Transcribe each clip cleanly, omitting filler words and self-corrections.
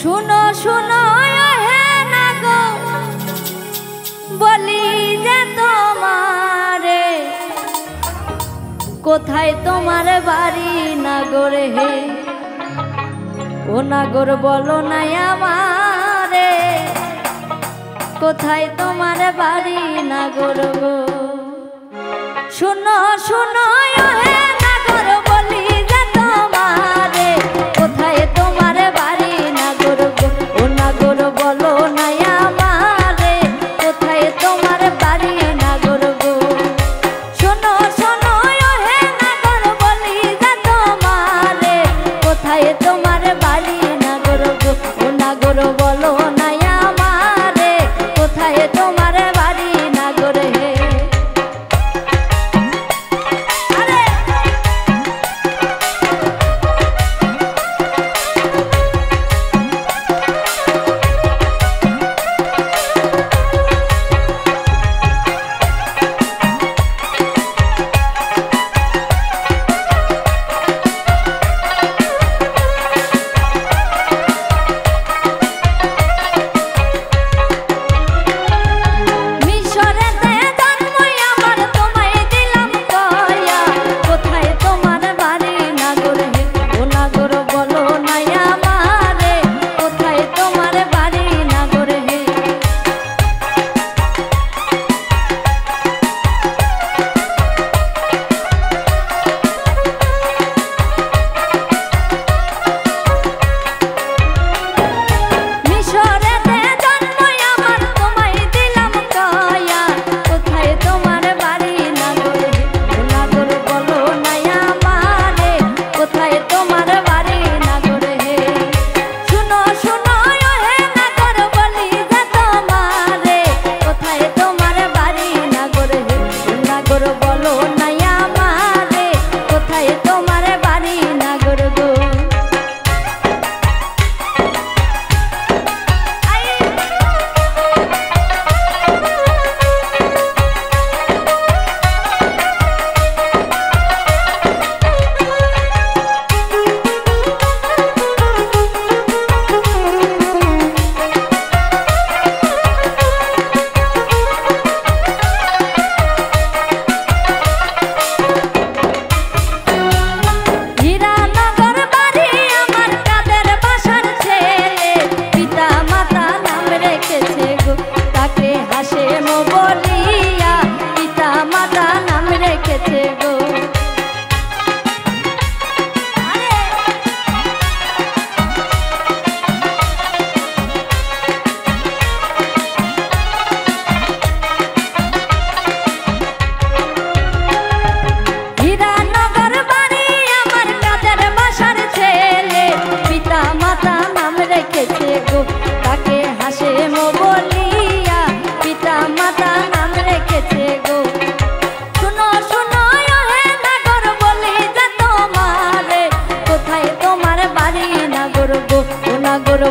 শুনো শুনো হে না গো বলি যে তোমারে কোথায় তোমার বাড়ি নাগরে হে ও নাগর বলো না আমারে কোথায় তোমার বাড়ি নাগর গো শুনো শুনো হে নাগর বলি যে তোমারে কোথায় তোমার বাড়ি নাগর গো ও নাগর বলো না আমারে কোথায় তোমার বাড়ি নাগর গো শুনো শুনো হে নাগর বলি যে তোমারে কোথায় তোমার বাড়ি নাগর গো ও নাগর বলো না আমারে কোথায় তোমার বাড়ি নাগর হে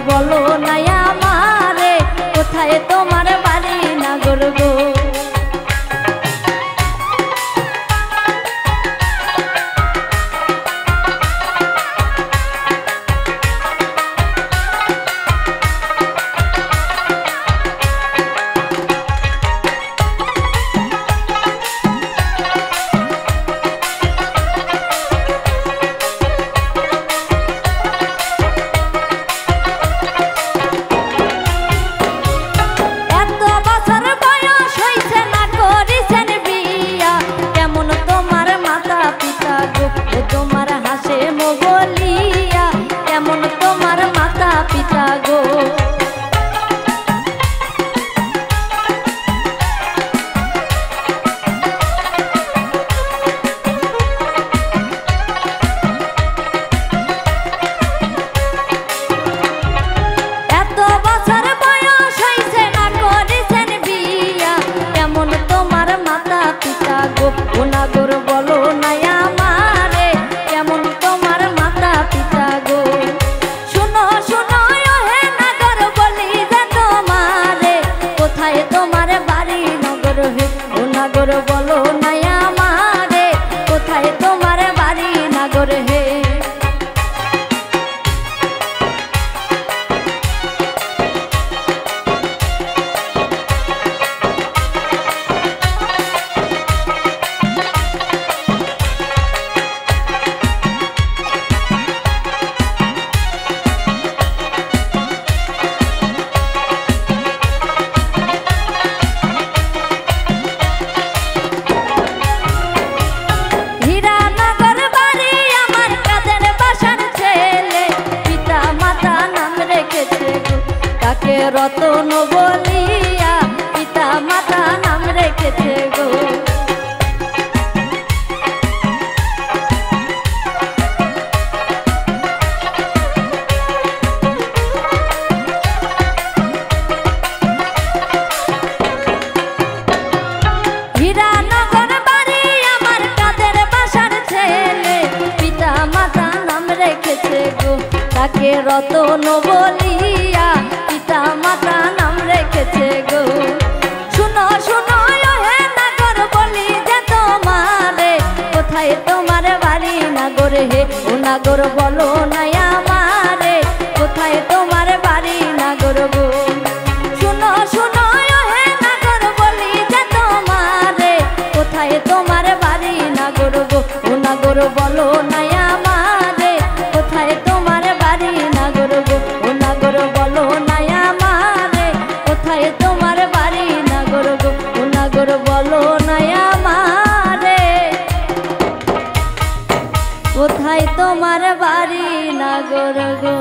বলো না আমারে কোথায় তোমার বাড়ি নাগর গো তাকে রতন বলিয়া পিতা মাতা নাম রেখেছে গো। হীরানগর বাড়ি আমার কাদের বাসার ছেলে পিতা মাতা নাম রেখেছে গো। তাকে রতন বলিয়া পিতা মাতা নাম রেখেছে গো। শুনো শুনো হে নাগর বলি যে তোমারে কোথায় তোমার বাড়ি নাগর হে ও নাগর বলো না আমারে কোথায় তোমার বাড়ি নাগর গো। শুনো শুনো হে নাগর বলি যে তোমারে কোথায় তোমার বাড়ি নাগর গো। ও নাগর বলো না আমারে কোথায় তোমার বাড়ি নাগর গো। ও নাগর বলো না আমারে কোথায় তোমার বাড়ি নাগর গো। ও নাগর বলো না আমারে কোথায় তোমার বাড়ি নাগর গো।